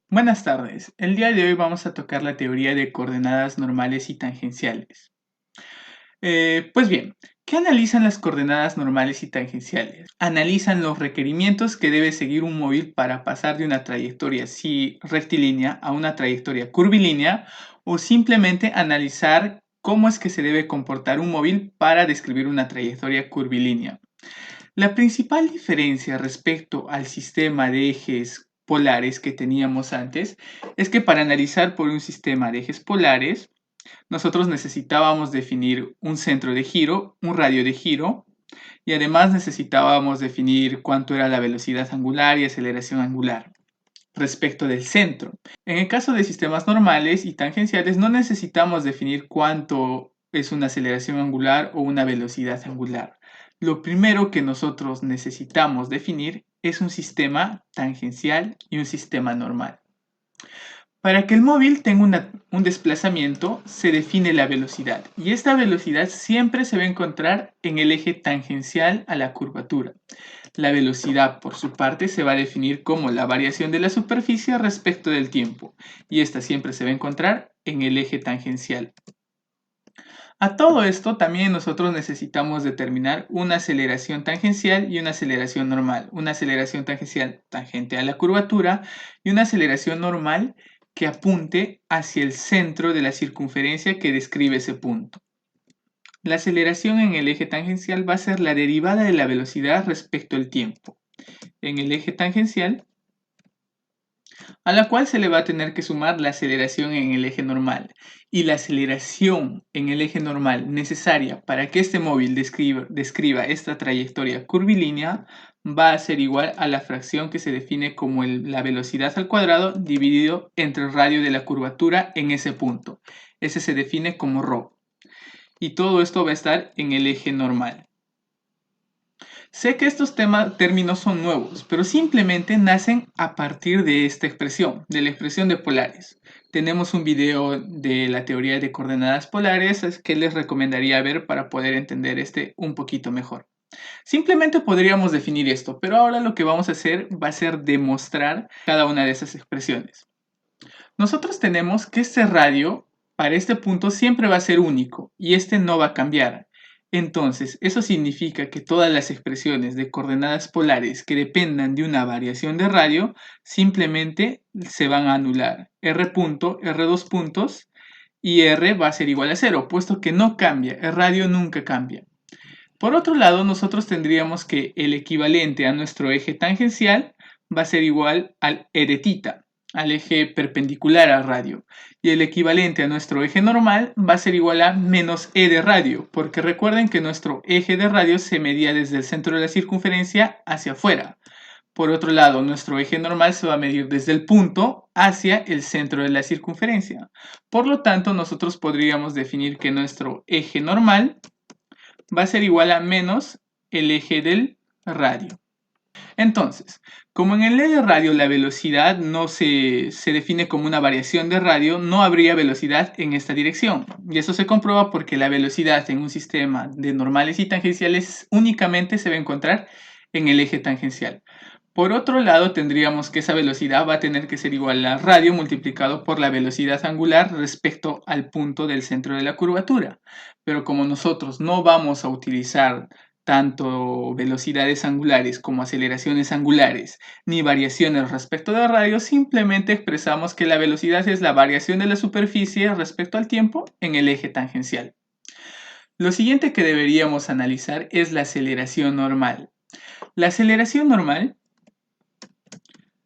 Buenas tardes. El día de hoy vamos a tocar la teoría de coordenadas normales y tangenciales. Pues bien, ¿qué analizan las coordenadas normales y tangenciales? Analizan los requerimientos que debe seguir un móvil para pasar de una trayectoria así rectilínea a una trayectoria curvilínea o simplemente analizar cómo es que se debe comportar un móvil para describir una trayectoria curvilínea. La principal diferencia respecto al sistema de ejes polares que teníamos antes es que para analizar por un sistema de ejes polares, nosotros necesitábamos definir un centro de giro, un radio de giro, y además necesitábamos definir cuánto era la velocidad angular y aceleración angular respecto del centro. En el caso de sistemas normales y tangenciales no necesitamos definir cuánto es una aceleración angular o una velocidad angular. Lo primero que nosotros necesitamos definir es un sistema tangencial y un sistema normal. Para que el móvil tenga un desplazamiento, se define la velocidad, y esta velocidad siempre se va a encontrar en el eje tangencial a la curvatura. La velocidad, por su parte, se va a definir como la variación de la superficie respecto del tiempo, y esta siempre se va a encontrar en el eje tangencial. A todo esto también nosotros necesitamos determinar una aceleración tangencial y una aceleración normal. Una aceleración tangencial tangente a la curvatura y una aceleración normal que apunte hacia el centro de la circunferencia que describe ese punto. La aceleración en el eje tangencial va a ser la derivada de la velocidad respecto al tiempo. En el eje tangencial, a la cual se le va a tener que sumar la aceleración en el eje normal. Y la aceleración en el eje normal necesaria para que este móvil describa esta trayectoria curvilínea va a ser igual a la fracción que se define como la velocidad al cuadrado dividido entre el radio de la curvatura en ese punto. Ese se define como ρ. Y todo esto va a estar en el eje normal. Sé que estos términos son nuevos, pero simplemente nacen a partir de esta expresión, de la expresión de polares. Tenemos un video de la teoría de coordenadas polares que les recomendaría ver para poder entender este un poquito mejor. Simplemente podríamos definir esto, pero ahora lo que vamos a hacer va a ser demostrar cada una de esas expresiones. Nosotros tenemos que este radio para este punto siempre va a ser único y este no va a cambiar. Entonces, eso significa que todas las expresiones de coordenadas polares que dependan de una variación de radio simplemente se van a anular. R punto, R2 puntos y R va a ser igual a 0, puesto que no cambia, el radio nunca cambia. Por otro lado, nosotros tendríamos que el equivalente a nuestro eje tangencial va a ser igual al E de tita, al eje perpendicular al radio. Y el equivalente a nuestro eje normal va a ser igual a menos E de radio, porque recuerden que nuestro eje de radio se medía desde el centro de la circunferencia hacia afuera. Por otro lado, nuestro eje normal se va a medir desde el punto hacia el centro de la circunferencia. Por lo tanto, nosotros podríamos definir que nuestro eje normal va a ser igual a menos el eje del radio. Entonces, como en el eje de radio la velocidad no se define como una variación de radio, no habría velocidad en esta dirección. Y eso se comprueba porque la velocidad en un sistema de normales y tangenciales únicamente se va a encontrar en el eje tangencial. Por otro lado, tendríamos que esa velocidad va a tener que ser igual a radio multiplicado por la velocidad angular respecto al punto del centro de la curvatura. Pero como nosotros no vamos a utilizar tanto velocidades angulares como aceleraciones angulares, ni variaciones respecto del radio, simplemente expresamos que la velocidad es la variación de la superficie respecto al tiempo en el eje tangencial. Lo siguiente que deberíamos analizar es la aceleración normal. La aceleración normal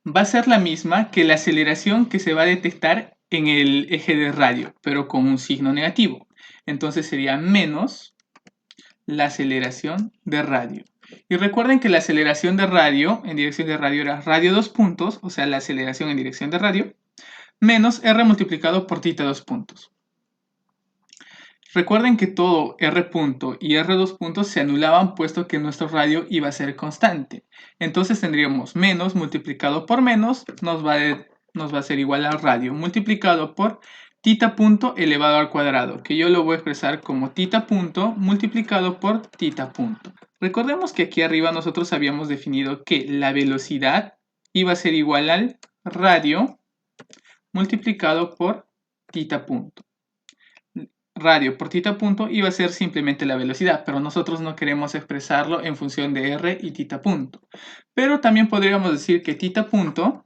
va a ser la misma que la aceleración que se va a detectar en el eje de radio, pero con un signo negativo. Entonces sería menos la aceleración de radio. Y recuerden que la aceleración de radio en dirección de radio era radio 2 puntos, o sea, la aceleración en dirección de radio, menos r multiplicado por tita 2 puntos. Recuerden que todo r punto y r2 puntos se anulaban puesto que nuestro radio iba a ser constante. Entonces tendríamos menos multiplicado por menos nos va a ser igual al radio multiplicado por tita punto elevado al cuadrado, que yo lo voy a expresar como tita punto multiplicado por tita punto. Recordemos que aquí arriba nosotros habíamos definido que la velocidad iba a ser igual al radio multiplicado por tita punto. Radio por tita punto iba a ser simplemente la velocidad, pero nosotros no queremos expresarlo en función de r y tita punto. Pero también podríamos decir que tita punto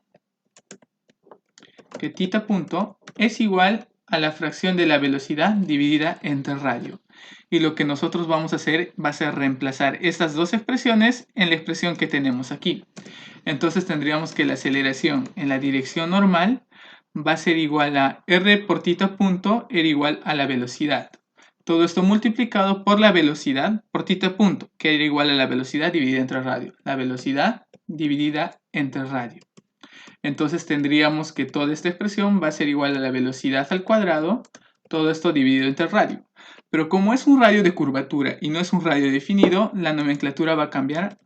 es igual a la fracción de la velocidad dividida entre radio. Y lo que nosotros vamos a hacer va a ser reemplazar estas dos expresiones en la expresión que tenemos aquí. Entonces tendríamos que la aceleración en la dirección normal va a ser igual a r por tita punto era igual a la velocidad. Todo esto multiplicado por la velocidad por tita punto, que era igual a la velocidad dividida entre radio. La velocidad dividida entre radio. Entonces tendríamos que toda esta expresión va a ser igual a la velocidad al cuadrado, todo esto dividido entre radio. Pero como es un radio de curvatura y no es un radio definido, la nomenclatura va a cambiar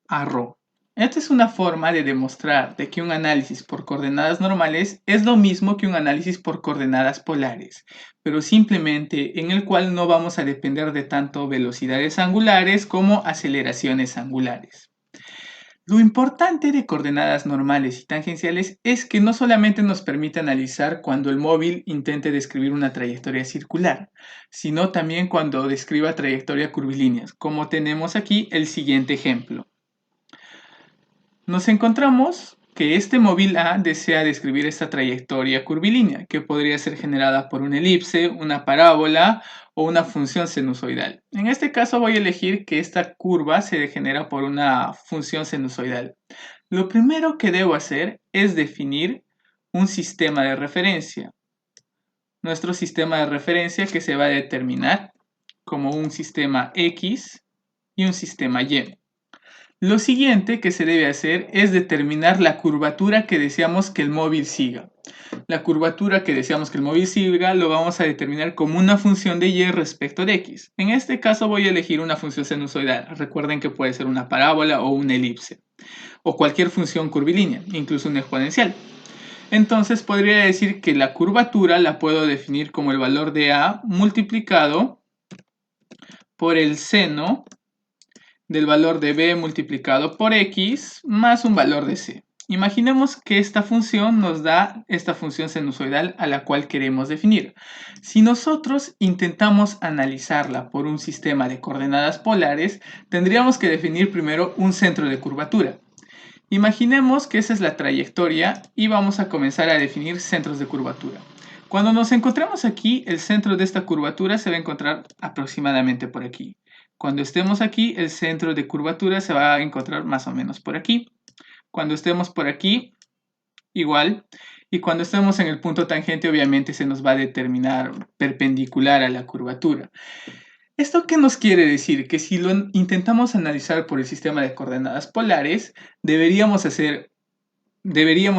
a ρ. Esta es una forma de demostrar de que un análisis por coordenadas normales es lo mismo que un análisis por coordenadas polares, pero simplemente en el cual no vamos a depender de tanto velocidades angulares como aceleraciones angulares. Lo importante de coordenadas normales y tangenciales es que no solamente nos permite analizar cuando el móvil intente describir una trayectoria circular, sino también cuando describa trayectorias curvilíneas, como tenemos aquí el siguiente ejemplo. Nos encontramos que este móvil A desea describir esta trayectoria curvilínea, que podría ser generada por una elipse, una parábola o una función sinusoidal. En este caso voy a elegir que esta curva se genera por una función sinusoidal. Lo primero que debo hacer es definir un sistema de referencia. Nuestro sistema de referencia que se va a determinar como un sistema X y un sistema Y. Lo siguiente que se debe hacer es determinar la curvatura que deseamos que el móvil siga. La curvatura que deseamos que el móvil siga lo vamos a determinar como una función de y respecto de x. En este caso voy a elegir una función sinusoidal. Recuerden que puede ser una parábola o una elipse. O cualquier función curvilínea, incluso una exponencial. Entonces podría decir que la curvatura la puedo definir como el valor de a multiplicado por el seno del valor de b multiplicado por x más un valor de c. Imaginemos que esta función nos da esta función sinusoidal a la cual queremos definir. Si nosotros intentamos analizarla por un sistema de coordenadas polares, tendríamos que definir primero un centro de curvatura. Imaginemos que esa es la trayectoria y vamos a comenzar a definir centros de curvatura. Cuando nos encontremos aquí, el centro de esta curvatura se va a encontrar aproximadamente por aquí. Cuando estemos aquí, el centro de curvatura se va a encontrar más o menos por aquí. Cuando estemos por aquí, igual. Y cuando estemos en el punto tangente, obviamente se nos va a determinar perpendicular a la curvatura. ¿Esto qué nos quiere decir? Que si lo intentamos analizar por el sistema de coordenadas polares, deberíamos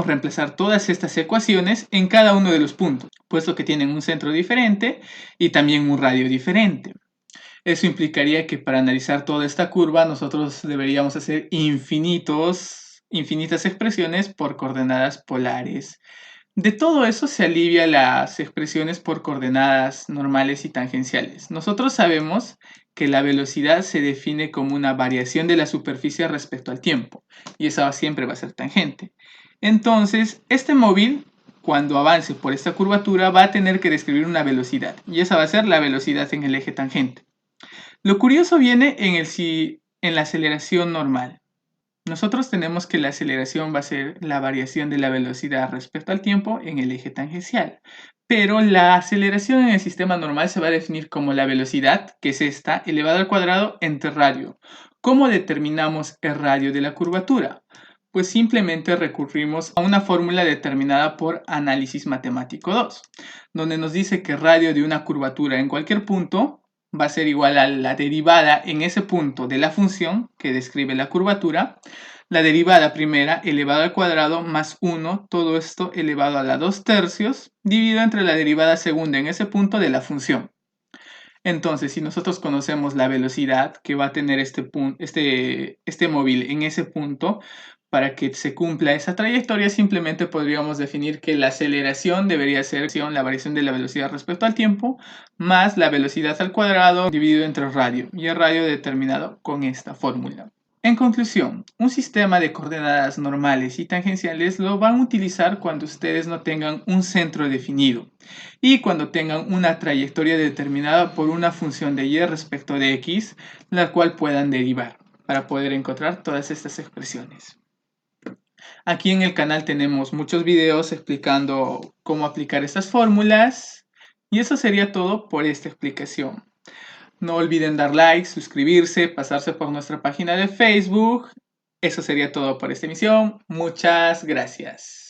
reemplazar todas estas ecuaciones en cada uno de los puntos, puesto que tienen un centro diferente y también un radio diferente. Eso implicaría que para analizar toda esta curva nosotros deberíamos hacer infinitas expresiones por coordenadas polares. De todo eso se alivia las expresiones por coordenadas normales y tangenciales. Nosotros sabemos que la velocidad se define como una variación de la superficie respecto al tiempo, y esa siempre va a ser tangente. Entonces, este móvil, cuando avance por esta curvatura, va a tener que describir una velocidad, y esa va a ser la velocidad en el eje tangente. Lo curioso viene en la aceleración normal. Nosotros tenemos que la aceleración va a ser la variación de la velocidad respecto al tiempo en el eje tangencial. Pero la aceleración en el sistema normal se va a definir como la velocidad, que es esta, elevada al cuadrado entre radio. ¿Cómo determinamos el radio de la curvatura? Pues simplemente recurrimos a una fórmula determinada por análisis matemático 2, donde nos dice que el radio de una curvatura en cualquier punto va a ser igual a la derivada en ese punto de la función que describe la curvatura, la derivada primera elevado al cuadrado más 1, todo esto elevado a la 2/3, dividido entre la derivada segunda en ese punto de la función. Entonces, si nosotros conocemos la velocidad que va a tener este móvil en ese punto, para que se cumpla esa trayectoria, simplemente podríamos definir que la aceleración debería ser la variación de la velocidad respecto al tiempo, más la velocidad al cuadrado dividido entre el radio, y el radio determinado con esta fórmula. En conclusión, un sistema de coordenadas normales y tangenciales lo van a utilizar cuando ustedes no tengan un centro definido y cuando tengan una trayectoria determinada por una función de y respecto de x, la cual puedan derivar para poder encontrar todas estas expresiones. Aquí en el canal tenemos muchos videos explicando cómo aplicar estas fórmulas y eso sería todo por esta explicación. No olviden dar like, suscribirse, pasarse por nuestra página de Facebook. Eso sería todo por esta emisión. Muchas gracias.